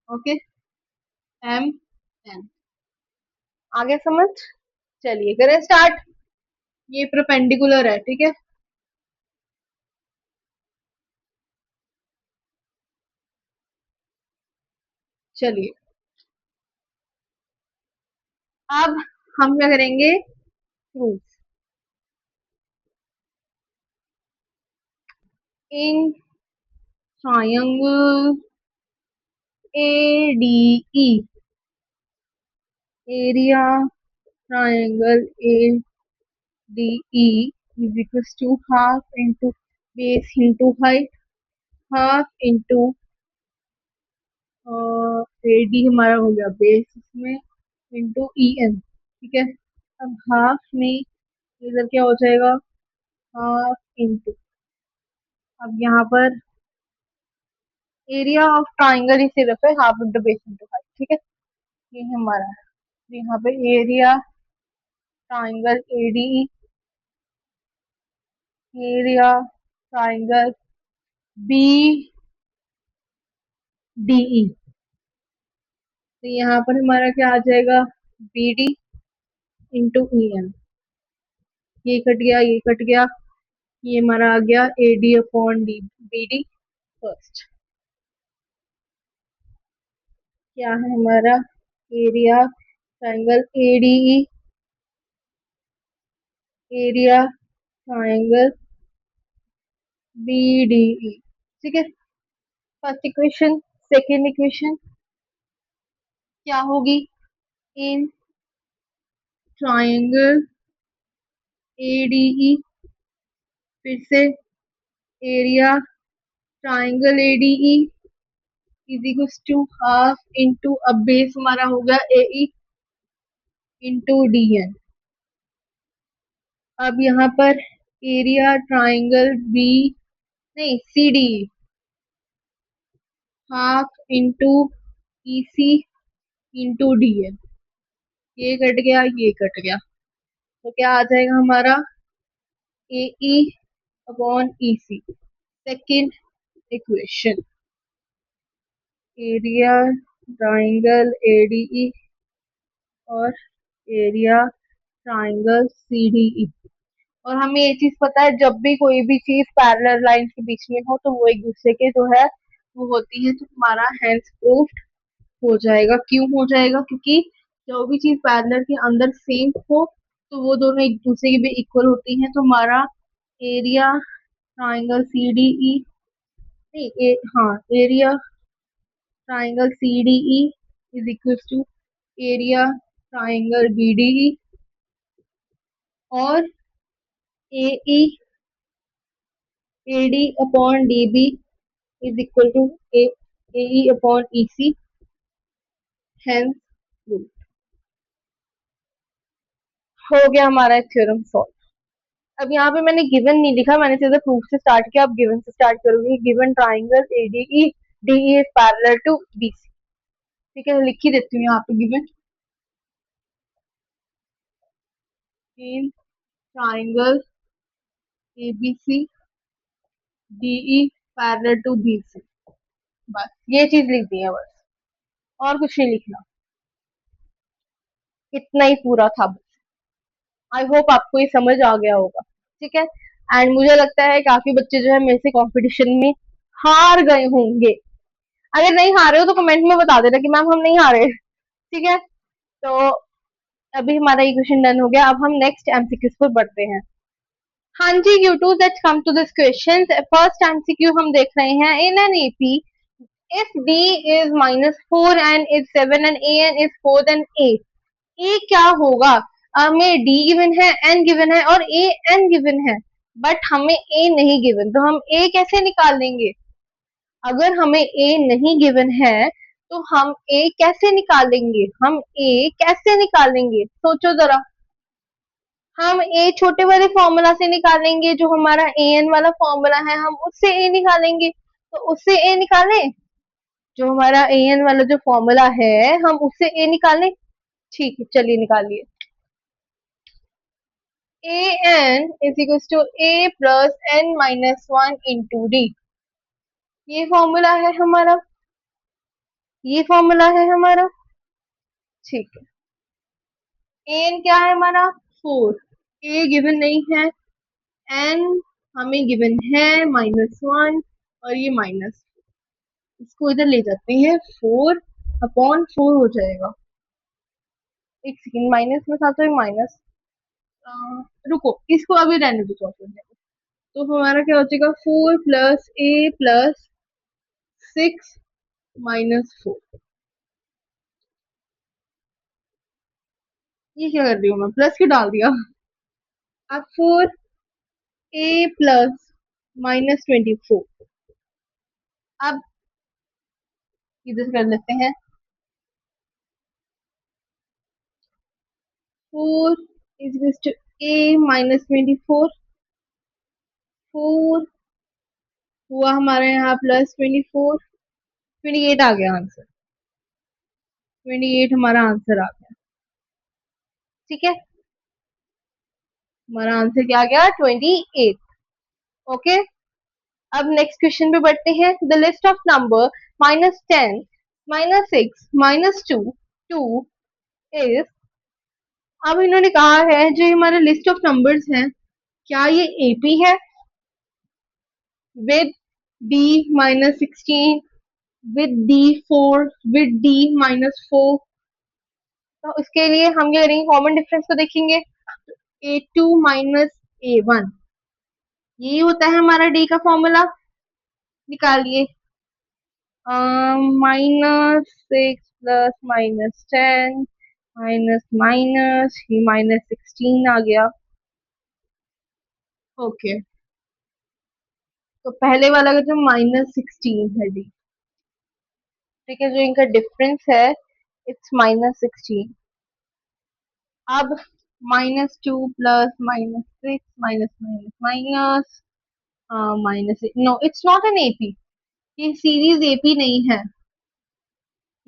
ओके। एम एन, आगे समझ। चलिए करें स्टार्ट। ये परपेंडिकुलर है, ठीक है। चलिए अब हम क्या करेंगे? Proof in triangle ADE, area triangle ADE is equals to half into base into height, half into AD हमारा हो गया बेस इसमें, into EN, ठीक है। अब हाफ में इधर क्या हो जाएगा? हाफ इंटू, अब यहाँ पर एरिया ऑफ ट्राइंगल ही सिर्फ है half into base into height, ठीक है। ये हमारा है। तो यहाँ पे area triangle ADE, area triangle BDE। तो यहाँ पर हमारा क्या आ जाएगा? BD into EM। ये कट गया, ये कट गया, ये हमारा आ गया AD अपॉन BD फर्स्ट। क्या है हमारा? Area triangle ADE, area triangle BDE, ठीक है। First equation. सेकेंड इक्वेशन क्या होगी? इन ट्राइंगल ADE, फिर से area triangle ADE is equal to half into, अब बेस हमारा हो गया एई इंटू डी एन। अब यहाँ पर एरिया ट्राइंगल बी, नहीं C D, half into E C into D N. ये कट गया, ये कट गया, तो क्या आ जाएगा हमारा A E upon E C. Second equation, area triangle A D E और एरिया ट्राइंगल सीडीई। और हमें ये चीज पता है, जब भी कोई भी चीज पैरेलल लाइन के बीच में हो तो वो एक दूसरे के जो है वो होती है, तो हमारा हैंड्स प्रूफ्ड हो जाएगा। क्यों हो जाएगा? क्योंकि जो भी चीज पैरेलल के अंदर सेम हो तो वो दोनों एक दूसरे के भी इक्वल होती हैं। तो हमारा area triangle C D E, नहीं हाँ, area triangle C D E is equal to area triangle B D E, और A E A D upon D B is equal to A E upon E C, hence proof. हो गया हमारा theorem solve. अब यहाँ पे मैंने given नहीं लिखा, मैंने सीधा प्रूफ से स्टार्ट किया। अब गिवन से स्टार्ट करूंगी। Given triangle ADE DE is parallel to BC. ठीक है, लिख ही देती हूँ यहाँ पे given. In triangle ABC DE parallel to BC, बस ये चीज लिख दी है, बस और कुछ नहीं लिखना। इतना ही पूरा था बस। आई होप आपको ये समझ आ गया होगा। ठीक है, एंड मुझे लगता है काफी बच्चे जो है मेरे से कंपटीशन में हार गए होंगे। अगर नहीं हारे हो तो कमेंट में बता देना कि मैम हम नहीं हारे। ठीक है, तो अभी हमारा ये क्वेश्चन डन हो गया। अब हम नेक्स्ट एमसीक्यूज पर बढ़ते हैं। हाँ जी YouTube, let's come to this question. First MCQ हम देख रहे हैं। In an AP, if d is -4 and is 7 and an is 4 then a क्या होगा? हमें d गिवन है, n गिवन है और a n गिवन है, बट हमें a नहीं गिवन, तो हम a कैसे निकाल लेंगे? अगर हमें a नहीं गिवन है तो हम a कैसे निकालेंगे? हम a कैसे निकालेंगे? सोचो जरा। हम a छोटे वाले फॉर्मूला से निकालेंगे, जो हमारा an वाला फॉर्मूला है, हम उससे a निकालेंगे। तो उससे a निकालें, जो हमारा an वाला जो फॉर्मूला है हम उससे a निकालें। ठीक है, चलिए निकालिए। an is equals to a plus n minus 1 into d, ये फॉर्मूला है हमारा, ये फॉर्मूला है हमारा। ठीक है, an क्या है हमारा? 4। a गिवन नहीं है, n हमें गिवन है -1 और ये माइनस, इसको इधर ले जाते हैं, 4/4 हो जाएगा। एक सेकेंड, माइनस में था तो माइनस, रुको इसको अभी रहने दो, तो हमारा क्या हो जाएगा? 4 प्लस ए प्लस 6 - 4। ये क्या कर रही हूँ मैं, प्लस क्यों डाल दिया? अब 4 ए प्लस -24। अब इधर कर लेते हैं, 4 इज टू ए -24, 4 हुआ हमारे यहाँ +24, 28 आ गया आंसर। 28 हमारा आंसर आ गया। ठीक है, हमारा आंसर क्या आ गया? 28। ओके, अब नेक्स्ट क्वेश्चन पे बढ़ते हैं। The list of number -10, -6, -2, 2 is, अब इन्होंने कहा है जो हमारे लिस्ट ऑफ नंबर्स हैं, क्या ये एपी है? With d -16, with d4, with d -4। तो उसके लिए हम क्या करेंगे? कॉमन डिफरेंस को देखेंगे। a2 -a1, यही होता है हमारा d का फॉर्मूला। निकालिए। -6 प्लस -10 माइनस माइनस, ये -16 आ गया। ओके, तो पहले वाला का जो -16 है डी, ठीक है, जो इनका डिफरेंस है इट्स -16। अब -2 plus -6 minus minus minus minus, no it's not an AP, ये सीरीज एपी नहीं है,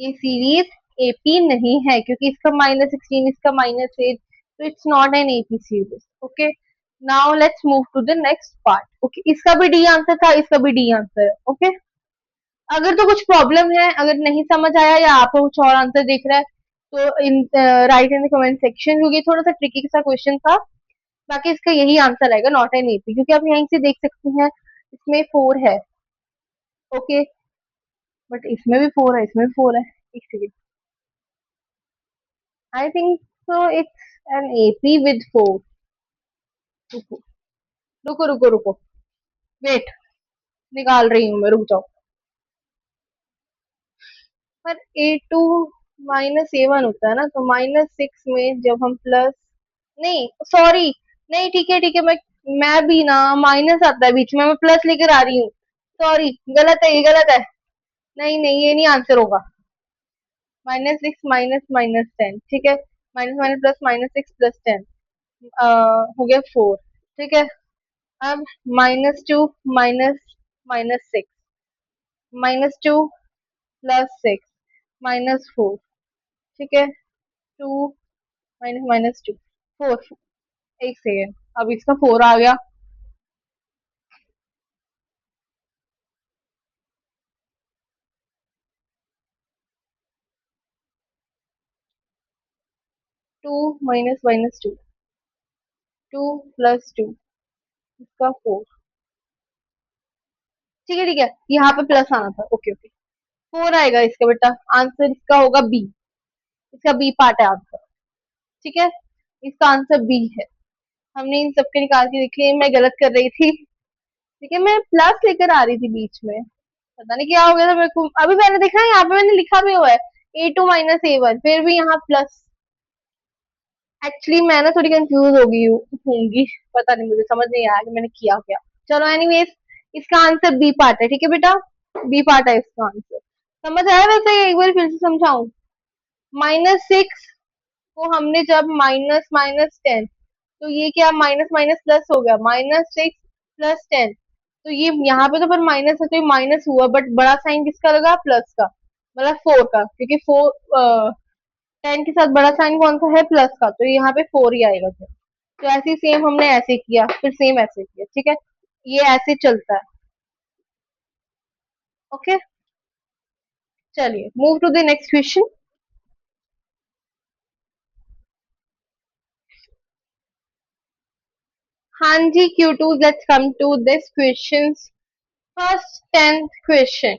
ये सीरीज एपी नहीं है क्योंकि इसका -16 इसका -8, तो it's not an AP series. Okay, now let's move to the next part. Okay, इसका भी डी आंसर था, इसका भी डी आंसर है। ओके, अगर तो कुछ प्रॉब्लम है, अगर नहीं समझ आया या आपको कुछ और आंसर दिख रहा है तो in right in the comment section, क्योंकि थोड़ा सा ट्रिकी सा क्वेश्चन था। बाकी इसका यही आंसर आएगा, नॉट एन एपी, क्योंकि आप यहीं से देख सकते हैं इसमें 4 है। ओके, बट इसमें भी 4 है, इसमें भी 4 है। एक second, I think so it's an AP with 4। रुको रुको रुको रुको, वेट, निकाल रही हूँ मैं, रुक जाओ। पर A2 -A1 होता है ना, तो -6 में जब हम प्लस, नहीं सॉरी, नहीं ठीक है मैं भी ना माइनस आता है बीच में, मैं प्लस लेकर आ रही हूँ। सॉरी, गलत है, ये गलत है। नहीं नहीं, ये नहीं आंसर होगा। -6 -10, ठीक है, माइनस माइनस प्लस -6 प्लस 10 हो गया 4। ठीक है, अब -2 माइनस -6, -2 +6 -4, ठीक है, 2 -2 4। एक सेकेंड, अब इसका 4 आ गया। 2 -2, 2 + 2, इसका 4। ठीक है, यहाँ पे प्लस आना था। ओके ओके, 4 आएगा इसका बेटा, आंसर इसका होगा बी। इसका बी पार्ट है आंसर। ठीक है, इसका आंसर बी है। हमने इन सबके निकाल के देख लिए, मैं गलत कर रही थी। ठीक है, मैं प्लस लेकर आ रही थी बीच में, पता नहीं क्या हो गया था मेरे को। अभी मैंने देखा है, यहाँ पे मैंने लिखा भी हुआ है A2 -A1, फिर भी यहाँ प्लस। एक्चुअली मैं ना थोड़ी कंफ्यूज हो गई होंगी, पता नहीं, मुझे समझ नहीं आया कि मैंने किया क्या। चलो एनीवेज, इसका आंसर बी पार्ट है। ठीक है बेटा, बी पार्ट है इसका आंसर। समझ आया? वैसे एक बार फिर से समझाऊं। -6 को हमने जब माइनस माइनस 10, तो ये क्या माइनस माइनस प्लस हो गया, -6 + 10। तो ये यहाँ पे तो पर माइनस है, तो ये माइनस हुआ, बट बड़ा साइन किसका लगा, प्लस का, मतलब 4 का, क्योंकि 4 10 के साथ बड़ा साइन कौन सा है, प्लस का, तो यहाँ पे 4 ही आएगा फिर। तो ऐसे ही सेम हमने ऐसे किया, फिर सेम ऐसे किया। ठीक है, ये ऐसे चलता है। ओके, चलिए move to the next question. हाँ जी Q2, let's come to this question. First 10th question,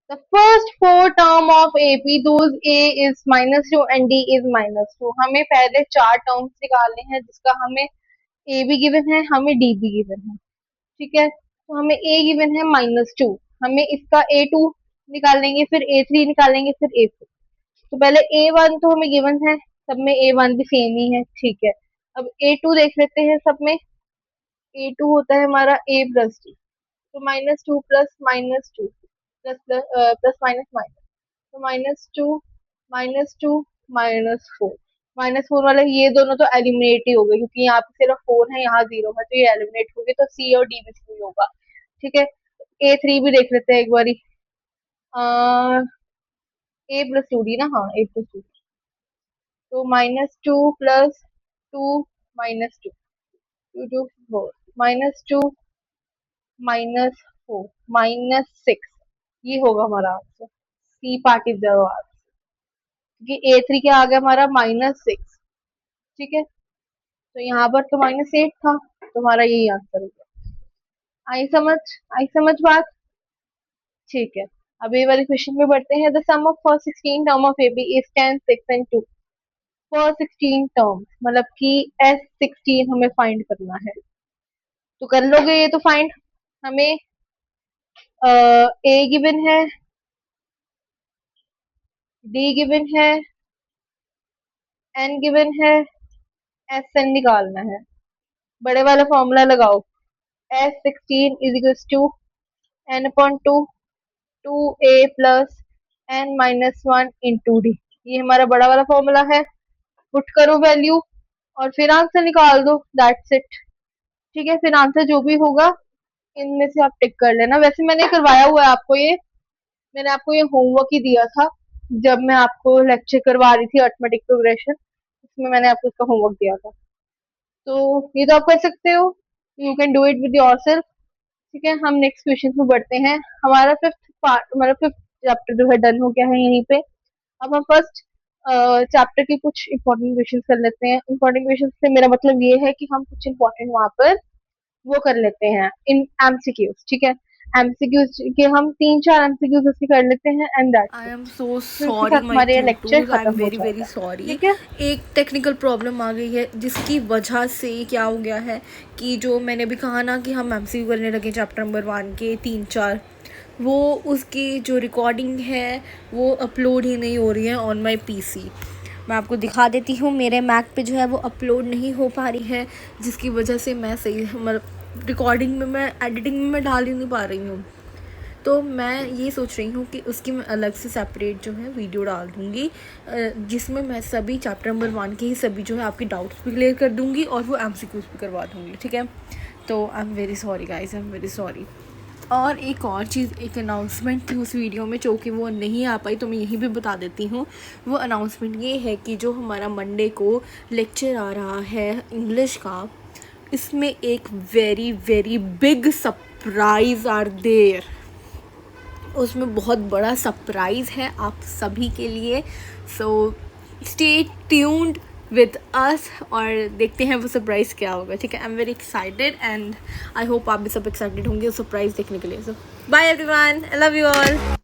the first four term of AP, those A is -2 and D is -2। हमें पहले 4 टर्म्स निकालने हैं, जिसका हमें A भी गिवन है, हमें D भी गिवन है। ठीक है, तो हमें A गिवन है -2, हमें इसका A2 निकालेंगे, फिर A3 निकालेंगे, फिर A4। तो पहले A1 तो हमें गिवन है, सब में A1 भी सेम ही है। ठीक है, अब A2 देख लेते हैं। सब में A2 होता है हमारा A + D, तो -2 + -2 प्लस प्लस माइनस माइनस, तो -2 -2 -4, -4 वाले ये दोनों तो एलिमिनेट ही हो गए, क्योंकि यहाँ पे सिर्फ 4 है, यहाँ 0 है, तो ये एलिमिनेट हो गए, तो सी और डी भी ट्रू होगा। ठीक है, A3 भी देख लेते हैं एक बारी। A + 2D ना, हाँ A + 2D, तो -2 + 2 -2, 2 2 4, -2 -4 -6, ये होगा हमारा answer. C part is the answer, क्योंकि A3 क्या आ गया हमारा -6। ठीक है, तो यहाँ पर तो -8 था, तो हमारा यही आंसर हो गया। आई समझ, आई समझ बात। ठीक है, अब ये वाले क्वेश्चन में बढ़ते हैं। The sum of first 16 term of AB is 10 6 and 2। First 16 term मतलब कि S16 हमें फाइंड करना है, तो कर लोगे ये तो फाइंड। हमें ए गिवन है, डी गिवन है, एन गिवन है, एस एन निकालना है। बड़े वाला फॉर्मूला लगाओ, S16 = n/2 2a plus n-1 × d। ये हमारा बड़ा वाला फॉर्मूला है। पुट करो वैल्यू और फिर आंसर निकाल दो, दैट्स इट। ठीक है, फिर आंसर जो भी होगा इनमें से आप टिक कर लेना। वैसे मैंने करवाया हुआ है आपको ये, मैंने आपको ये होमवर्क ही दिया था जब मैं आपको लेक्चर करवा रही थी अरिथमेटिक प्रोग्रेशन, इसमें मैंने आपको इसका होमवर्क दिया था। तो ये तो आप कर सकते हो, you can do it with yourself. ठीक है, हम नेक्स्ट क्वेश्चन में बढ़ते हैं। हमारा फिफ्थ चैप्टर जो है डन हो गया है यहीं पे। अब हम फर्स्ट चैप्टर के कुछ इंपॉर्टेंट क्वेश्चंस कर लेते हैं। इंपॉर्टेंट क्वेश्चंस से मेरा मतलब ये है कि हम कुछ इंपॉर्टेंट वहां पर वो कर लेते हैं इन एमसीक्यूज। ठीक है, एमसीक्यूज के हम 3-4 एमसीक्यूज उसके कर लेते हैं and that's I it. Am so तो इसके सॉरी साथ माई हमारे लेक्चर ट्यूटोज, आई एम खत्म हो वेरी वेरी जाएगा। सॉरी। ठीक है, एक टेक्निकल प्रॉब्लम आ गई है जिसकी वजह से क्या हो गया है कि जो मैंने अभी कहा ना कि हम एमसीक्यू करने लगे चैप्टर नंबर 1 के 3-4, वो उसकी जो रिकॉर्डिंग है वो अपलोड ही नहीं हो रही है ऑन माई पीसी। मैं आपको दिखा देती हूँ, मेरे मैक पे जो है वो अपलोड नहीं हो पा रही है, जिसकी वजह से मैं सही मतलब रिकॉर्डिंग में मैं एडिटिंग में मैं डाल ही नहीं पा रही हूँ। तो मैं ये सोच रही हूँ कि उसकी मैं अलग से सेपरेट जो है वीडियो डाल दूँगी, जिसमें मैं सभी चैप्टर नंबर 1 के ही सभी जो है आपकी डाउट्स भी क्लियर कर दूँगी और वो एमसीक्यूज भी करवा दूँगी। ठीक है, तो आई am very sorry guys, I am very sorry. और एक और चीज़, एक अनाउंसमेंट थी उस वीडियो में जो कि वो नहीं आ पाई, तो मैं यहीं भी बता देती हूँ। वो अनाउंसमेंट ये है कि जो हमारा मंडे को लेक्चर आ रहा है इंग्लिश का, इसमें एक very very big surprise are there. उसमें बहुत बड़ा सरप्राइज़ है आप सभी के लिए, so stay tuned with us और देखते हैं वो सरप्राइज़ क्या होगा। ठीक है, I am very excited and I hope आप भी सब एक्साइटेड होंगे उस सरप्राइज़ देखने के लिए। So bye everyone, I love you all.